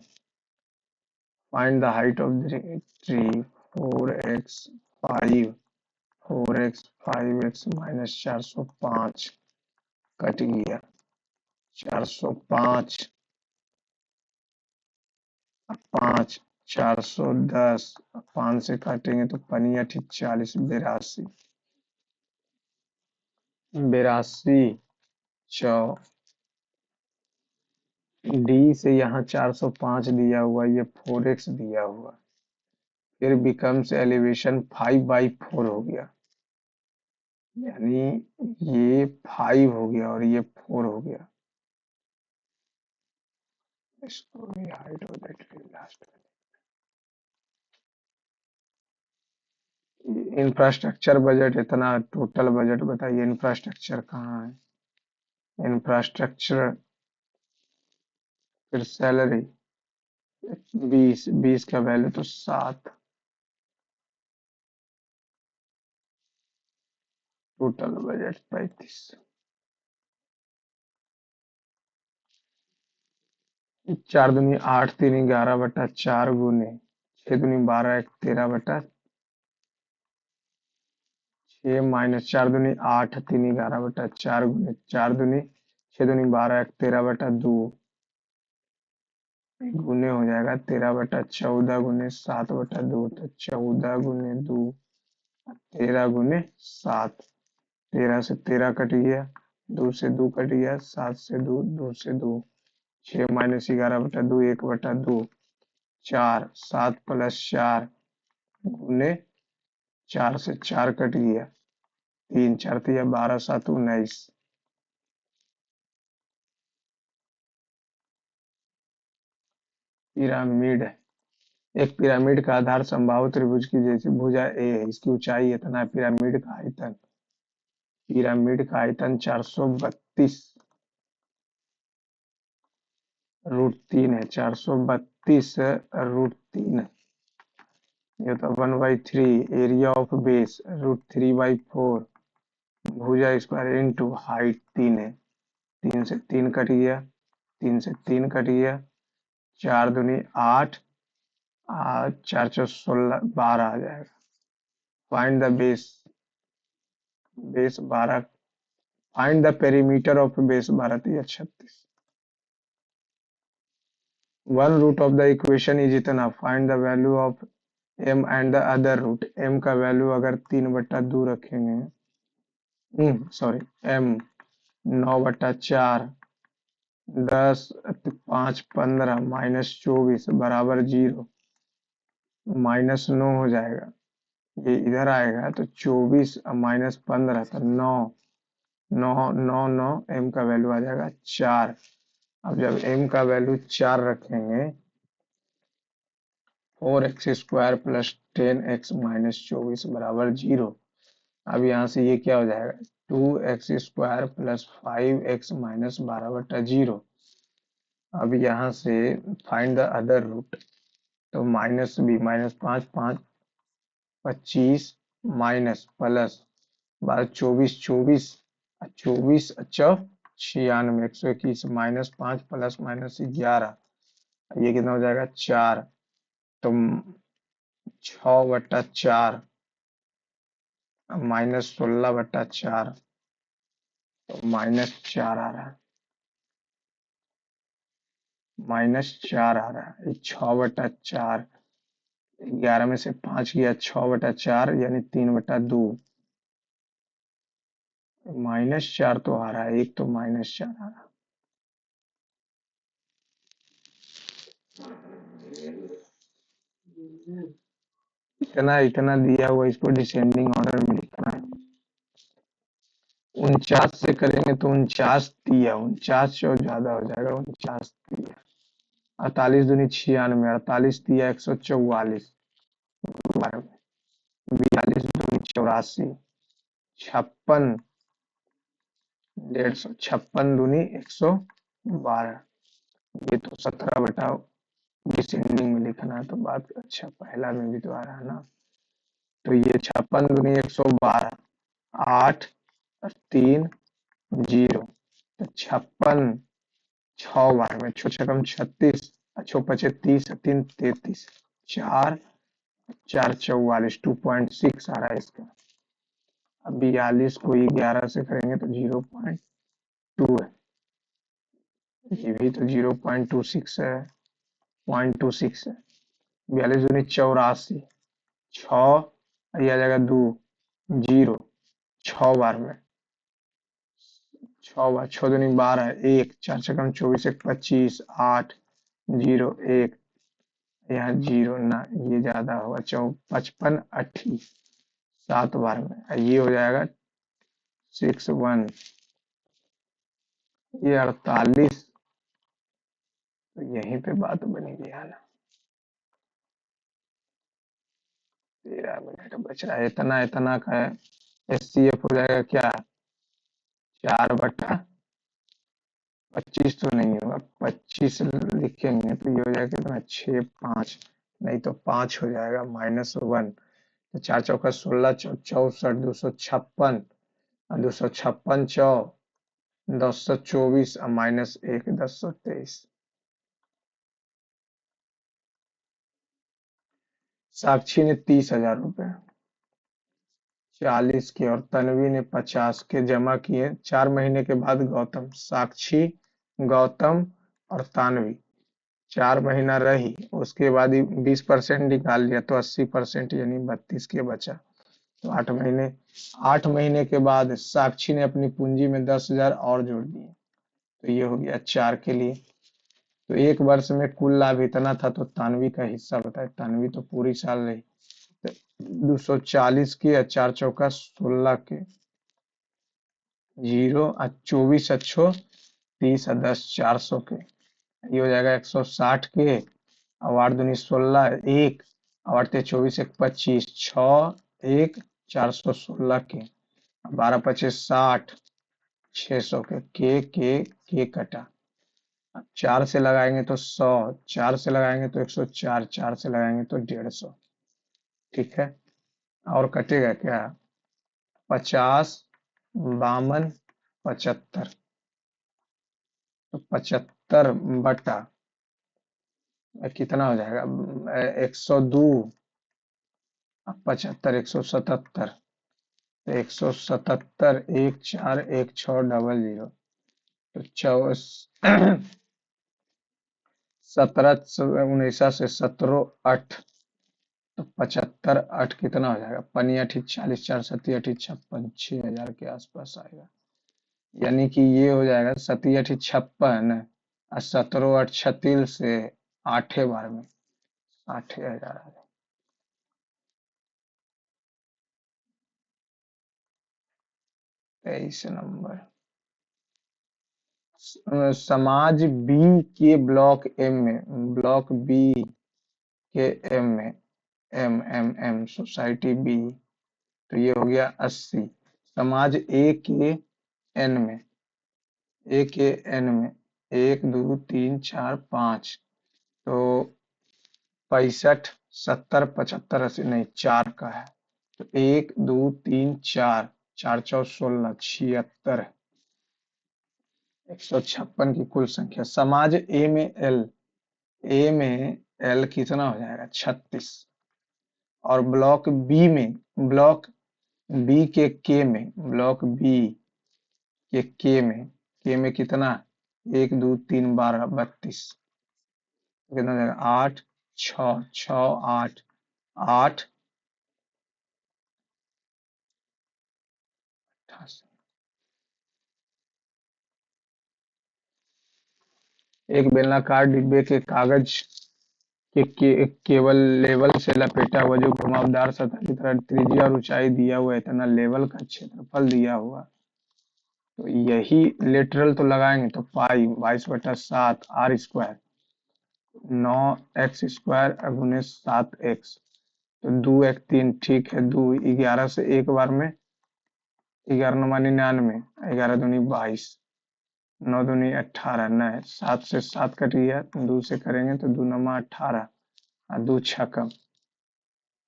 Find the height of the tree, 4x 5, 4x 5x - 405 cut गया, 405 5, 410, 5 से काटेंगे तो पनिया ठीक 40, 82, 82 चौ, डी से यहाँ 405 दिया हुआ, ये 4x दिया हुआ, फिर बिकम्स एलिवेशन 5/4 हो गया, यानी ये 5 हो गया और ये 4 हो गया। इसको भी height of the tree last में। इंफ्रास्ट्रक्चर बजट इतना, टोटल बजट बताइए, इंफ्रास्ट्रक्चर कहाँ है, इंफ्रास्ट्रक्चर, फिर सैलरी 20, 20 का वैल्यू तो 7, टोटल बजट 35। 4 दूनी 8, 3 11/4 गुने 6 दूनी 12, 1 13/6 माइनस 4 दूनी 8, 3 11/4 गुने 4 दूनी 6 दूनी 12, 1 13/2 गुने हो जाएगा 13/14 गुने 7/2, तो 14 × 2, 13 × 7, 13 से 13 कट गया, 2 से 2 कट गया, 7 से 2, 2 से 2, 6 - 11/2, 1/2, 4, 7 + 4 गुने 4 से 4 कट गया, 3 4 तिया 12, 7 19। पिरामिड, एक पिरामिड का आधार समबाहु त्रिभुज की जैसी भुजा ए है, इसकी ऊंचाई इतना है। पिरामिड का आयतन 432 √3 है, 432 √3 है। ये तो 1/3, एरिया ऑफ बेस √3/4, भुजा स्क्वायर इंटू हाइट 3 है, 3 से 3 कट गया, 3 से 3 कट गया, 4 दूनी 8, 4 चौ 16, 12 आ जाएगा। Find the base, base 12, find the perimeter of base 12 3 36। One root of the equation is इतना, find the value of m and the other root. m का वैल्यू अगर 3/2 रखेंगे, सॉरी, m 9/4, 10, 5 15 -24 बराबर 0, -9 हो जाएगा, ये इधर आएगा तो 24 -15 तो 9, 9 9 9, m का वैल्यू आ जाएगा 4। अब जब m का वैल्यू 4 रखेंगे, 4x² + 10x - 24 बराबर 0। अब यहाँ से ये क्या हो जाएगा, 2x² प्लस 5x माइनस 12/0। अब यहाँ से फाइंड द अदर रूट। तो minus B, minus 5 5 25 minus plus 12 24 24 24 अच्छा 96 121 माइनस 5 प्लस माइनस 11, ये कितना हो जाएगा 4। तो 6/4 माइनस 16/4, तो -4 आ रहा है, -4 आ रहा है। 6/4, 11 में से 5 गया, 6/4 यानी 3/2, -4 तो आ रहा है, एक तो -4 आ रहा है। इतना इतना दिया हुआ, इसको डिसेंडिंग ऑर्डर में लिखना है। 49 से करेंगे तो 49 दिया, 49 से ज्यादा हो जाएगा, 49 दिया। 48 दूनी 96, 48 दिया 144, 42 दूनी 84, 56, 150, 56 दूनी 112। ये तो 17 बटा डिसेंडिंग में लिखना है, तो बात अच्छा पहला में भी तो आ रहा है ना। तो ये 56 दूनी 112, 8 और 3 0, तो 56 6 बार में, 6 36, 6 30, 3 33, 4 4 44, 2.6 आ रहा है इसका। अब 42 को 11 से करेंगे तो 0.2 है, ये भी तो 0.26 है, 0.26 है। 42 दूनी 84, 6 ये आ जाएगा 2 0, 6 बार में, 6 बार, 6 दूनी 12, 1 4 24, 1 25, 8 0 1, यहाँ 0 ना, ये ज्यादा होगा, 55 80, 7 बार में, ये हो जाएगा 61, ये 48। तो यहीं पे बात बनी गया ना। 13 मिनट बच रहा है, इतना इतना का है। SCF हो जाएगा क्या, 4/25 तो नहीं होगा, 25 लिखेंगे तो ये हो जाएगा कितना, 6 5, नहीं तो 5 हो जाएगा, -1। तो 4 चौका 16, 64, 256, 256 चौ 1024 और -1 1023। साक्षी ने 30,000 रुपए 40 के और तन्वी ने 50 के जमा किए 4 महीने के बाद। गौतम, साक्षी, गौतम और तानवी 4 महीना रही, उसके बाद 20% निकाल लिया तो 80% यानी 32 के बचा। तो 8 महीने, 8 महीने के बाद साक्षी ने अपनी पूंजी में 10,000 और जोड़ दिए, तो ये हो गया 4 के लिए। तो एक वर्ष में कुल लाभ इतना था, तो तानवी का हिस्सा बताए, तानवी तो पूरी साल रही। तो 240 के, 4 चौका 16 के, 0 और 24 अच्छो 30 और 10 400 के, ये हो जाएगा 160 के। और 8 दूनी 16, 1 और 8 24 1 25, 6 1 416 के, 12 25 60, 600 के कटा। अब 4 से लगाएंगे तो 100, 4 से लगाएंगे तो 104, 4 से लगाएंगे तो 150। ठीक है, और कटेगा क्या, 50 52 75, तो 75 बटा कितना हो जाएगा, 102, 75 177, तो 177 141600, तो 17 19 से 17 8, तो 75 8 कितना हो जाएगा, पनी 8 40, 4 7 8 56, 6,000 के आसपास आएगा। यानी कि ये हो जाएगा 7 8 56 और 17 8 36 से 8 बार में 8,000। 23 नंबर। समाज बी के ब्लॉक एम में, ब्लॉक बी के एम में, M M M society B, तो ये हो गया 80। समाज ए में ए के एन में 1 2 3 4 5, तो 65 70 75 80 नहीं, 4 का है। तो 1 2 3 4, 4 4 16 76, 156 की कुल संख्या। समाज ए में एल कितना हो जाएगा? 36। और ब्लॉक बी के कितना? 1 2 3 12 32। कितना हो जाएगा? 8 6 6 8 8 88। एक बेलनाकार डिब्बे के कागज केवल लेवल से लपेटा हुआ, जो घुमावदार सतह की तरह त्रिज्या और ऊंचाई दिया हुआ है, इतना लेवल का क्षेत्रफल दिया हुआ। तो यही लेटरल तो लगाएंगे, तो पाई 22/7 आर स्क्वायर 9x² गुने 7x। तो 2 1 3, ठीक है। 2 11 से एक बार में 11 9 99, 11 दूनी 22, 9 दूनी 18, नए 7 से 7 कट गया, 2 से करेंगे तो 2 9 18 और 2 छक्का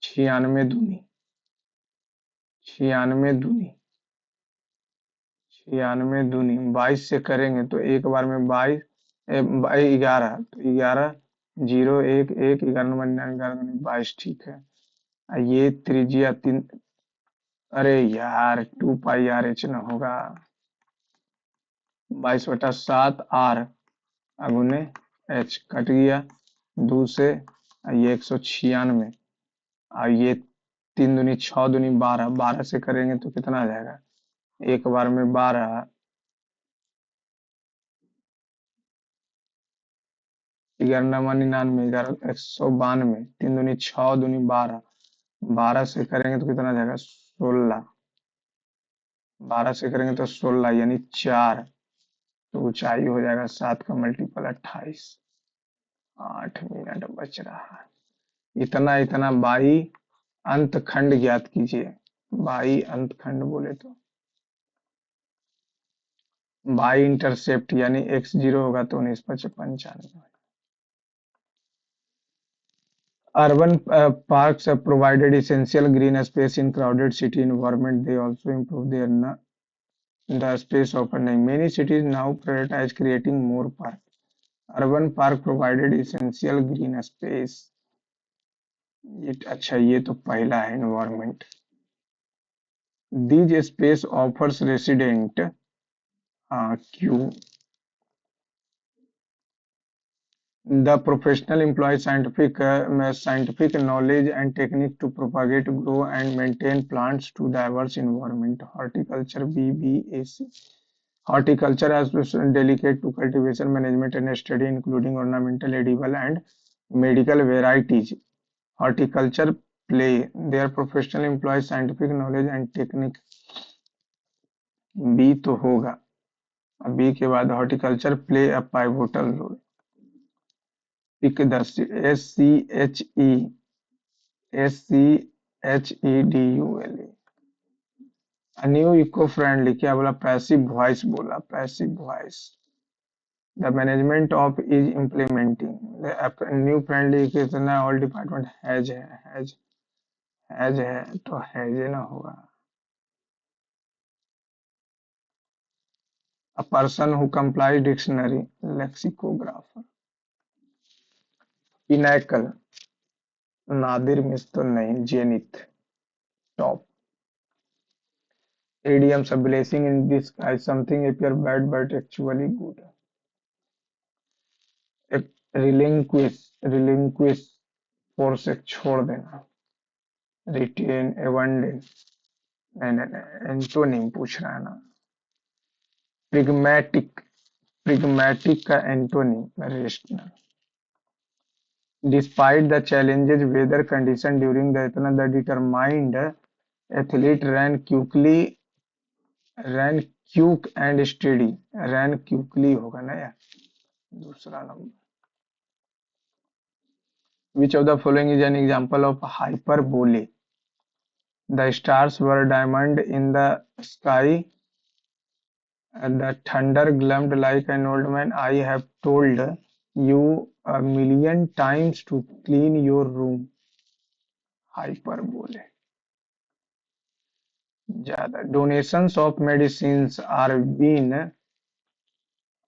96 दूनी 96 दूनी 96 दूनी 22 से करेंगे तो एक बार में 22 11, तो 11 0 1 1 11 9 99, 11 दूनी 22, ठीक है। ये त्रिज्या 3, अरे यार 2 पाई r h न होगा। 22/7 आर अगुने एच कट गया 2 से, ये 196। और ये 3 दूनी 6 दूनी 12, 12 से करेंगे तो कितना आ जाएगा? एक बार में 12, 11 9 99, 11 192, 3 दूनी 6 दूनी 12, 12 से करेंगे तो कितना आ जाएगा? 16, 12 से करेंगे तो 16 यानी 4। तो ऊंचाई हो जाएगा 7 का मल्टीपल 28। 8 मिनट बच रहा है। इतना इतना बाई अंत खंड ज्ञात कीजिए। बाई अंत खंड बोले तो बाई इंटरसेप्ट यानी x0 होगा तो 19 95। Urban parks have provided essential green space in crowded city environment. They also improve the space offered. Many cities now prioritize creating more parks. Urban park provided essential green space. अच्छा, ये तो पहला है environment. These space offers resident Q. The professional employ scientific knowledge and technique to propagate, grow, and maintain plants to diverse environment. Horticulture BBAC. Horticulture has been delicate to cultivation, management, and study, including ornamental, edible, and medical varieties. Horticulture play. Their professional employ scientific knowledge and technique. B तो होगा। B के बाद horticulture play a pivotal role. Pick the SCHEDULA। New eco friendly क्या बोला? Passive voice बोला, passive voice. The management of is implementing the new friendly कितना? All department has है तो हैज ना होगा। A person who comply dictionary, lexicographer. Pinnacle, nadir miss तो नहीं, zenith, top. Idioms: a blessing in disguise, something appear bad but actually good. Relinquish, force छोड़ देना। Retain, abandon, नहीं नहीं नहीं, एंटोनिम पूछ रहा है ना। प्रिग्मेटिक, प्रिग्मेटिक का antonym rational. Despite the challenges weather condition during the determined athlete ran quick and steady। ran quickly होगा ना यार, दूसरा number. Which of the following is an example of hyperbole? The stars were diamond in the sky, and the thunder glummed like an old man. I have told you a million times to clean your room. Hyperbole. ज्यादा donations of medicines are been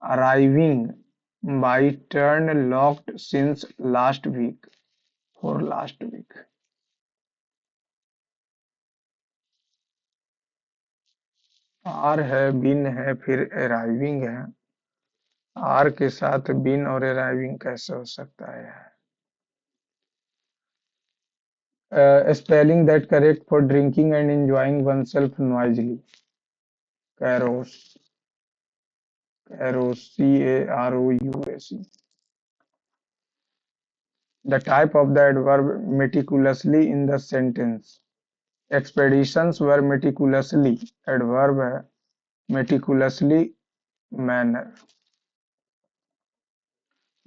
arriving by turn locked since last week. For last week. Are है, been है, फिर arriving है। Are के साथ बिन और arriving कैसे हो सकता है? Spelling that correct for drinking and enjoying oneself noisily. Carolus, Carolus, CAROUS. The type of the adverb meticulously in the sentence. Expeditions were meticulously. Adverb है meticulously manner.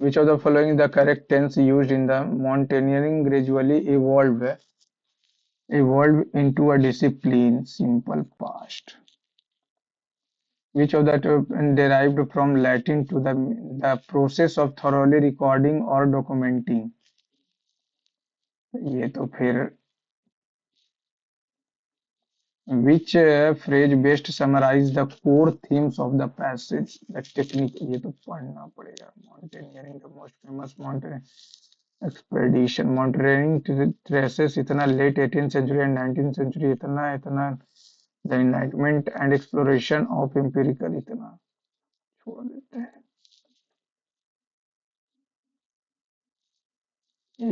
Which of the following is the correct tense used in the mountaineering gradually evolved into a discipline? Simple past. Which of that derived from Latin to the process of thoroughly recording or documenting? ये तो फिर which phrase best summarize the core themes of the passage? The technique, ये तो पढ़ना पड़ेगा। Mountaineering, the most famous mountain expedition. Mountaineering traces इतना late 18th century and 19th century, इतना the enlightenment and exploration of empirical, इतना छोड़ देते हैं।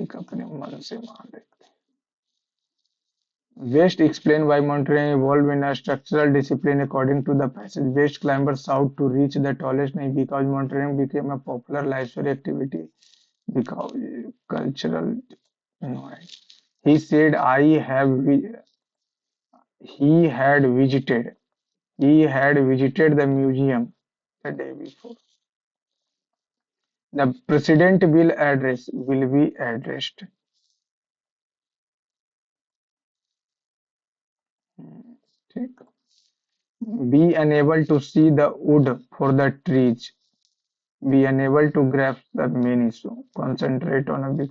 एक अपने मन से मान लेते हैं। West explain why mountaineering evolved in a structural discipline according to the passage. West climbers sought to reach the tallest peak because mountaineering became a popular lifestyle activity because cultural. No, he said he had visited he had visited the museum the day before. The president will be addressed. ठीक। Be unable to see the wood for the trees. Be unable to grasp the meaning. So concentrate on a bit.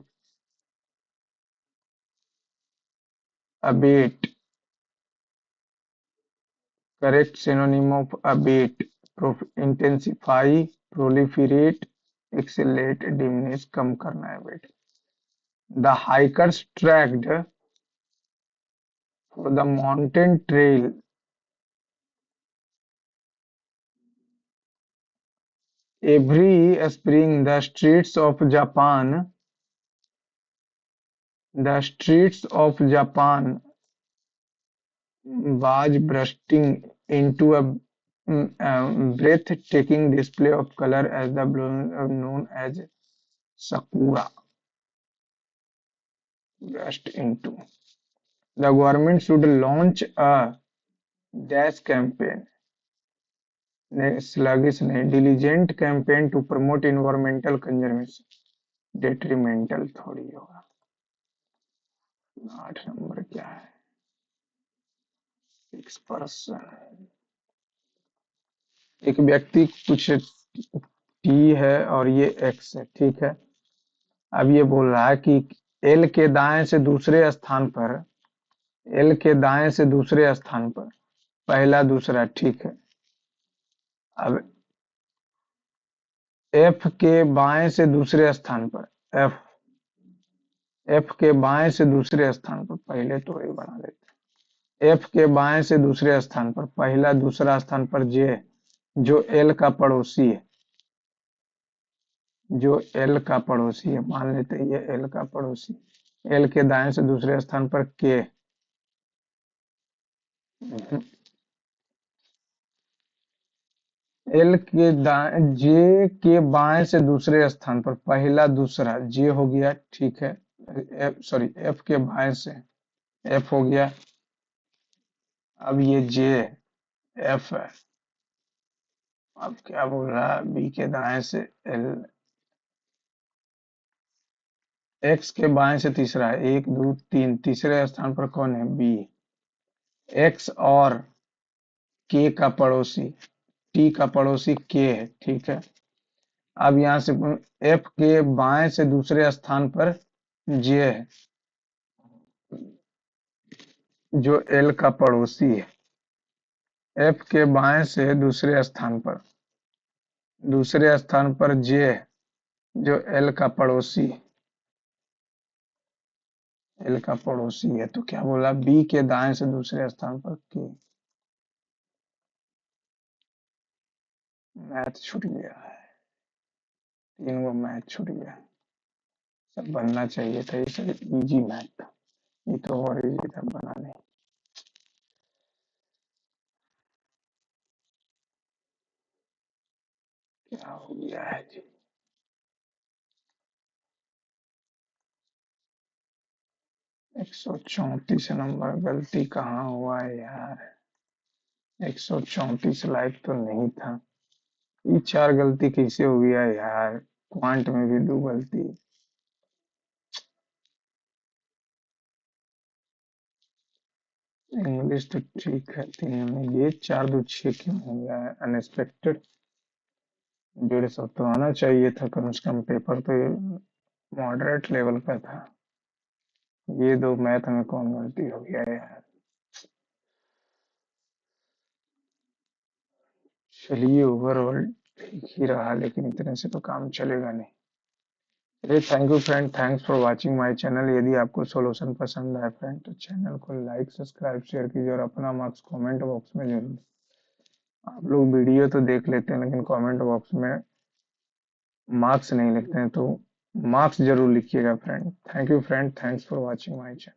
Abate. Correct synonym of abate. Intensify, proliferate, accelerate, diminish, कम करना है बेटे। The hikers tracked for the mountain trail every spring. The streets of Japan was bursting into a breathtaking display of color as the bloom known as sakura burst into. The government should launch a dash campaign, sluggish नहीं, diligent campaign to promote environmental conservation. Detrimental थोड़ी होगा। 8 number क्या है? 6%। एक व्यक्ति कुछ T है और ये एक्स है, ठीक है। अब ये बोल रहा है कि एल के दाएं से दूसरे स्थान पर एल के दाएं से दूसरे स्थान पर पहला दूसरा, ठीक है। अब एफ के बाएं से दूसरे स्थान पर एफ एफ के बाएं से दूसरे स्थान पर, पहले तो ये बना देते हैं। एफ के बाएं से दूसरे स्थान पर पहला दूसरा स्थान पर जे जो एल का पड़ोसी है, जो एल का पड़ोसी है, मान लेते हैं ये एल का पड़ोसी। एल के दाएं से दूसरे स्थान पर के, एल के दाएं जे के बाएं से दूसरे स्थान पर पहला दूसरा जे हो गया, ठीक है। सॉरी, एफ के बाएं से एफ हो गया। अब ये जे एफ है। अब क्या बोल रहा है? बी के दाएं से एल, एक्स के बाएं से तीसरा है, 1 2 3, तीसरे स्थान पर कौन है? बी। एक्स और के का पड़ोसी, टी का पड़ोसी के है, ठीक है। अब यहां से एफ के बाएं से दूसरे स्थान पर जे है, जो एल का पड़ोसी है। एफ के बाएं से दूसरे स्थान पर जे है, जो एल का पड़ोसी है। तो क्या बोला, बी के दाएं से दूसरे स्थान पर के। मैथ छूट गया है, 3 गो मैथ छूट गया। सब बनना चाहिए था, ये सब इजी मैथ था, ये तो और इजी था बनाने। क्या हो गया है जी। 134 नंबर, गलती कहाँ हुआ है यार। 134 लायक तो नहीं था। ये 4 गलती कैसे हो गया यार। क्वांट में भी 2 गलती। इंग्लिश तो ठीक है 3 में, ये 4 2 6 क्यों हो गया है अनएक्सपेक्टेड। 150 तो आना चाहिए था कम से कम, पेपर तो मॉडरेट लेवल का था। ये 2 मैथ में कौन गलती हो गया यार। चलिए ओवरऑल ठीक ही रहा, लेकिन इतने से तो काम चलेगा नहीं। चलिए thank you friend, thanks for watching my channel. यदि आपको सॉल्यूशन पसंद आए फ्रेंड तो चैनल को लाइक सब्सक्राइब शेयर कीजिए, और अपना मार्क्स कमेंट बॉक्स में जरूर। आप लोग वीडियो तो देख लेते हैं लेकिन कमेंट बॉक्स में मार्क्स नहीं लिखते हैं, तो मार्क्स जरूर लिखिएगा friend. Thank you friend, thanks for watching my channel.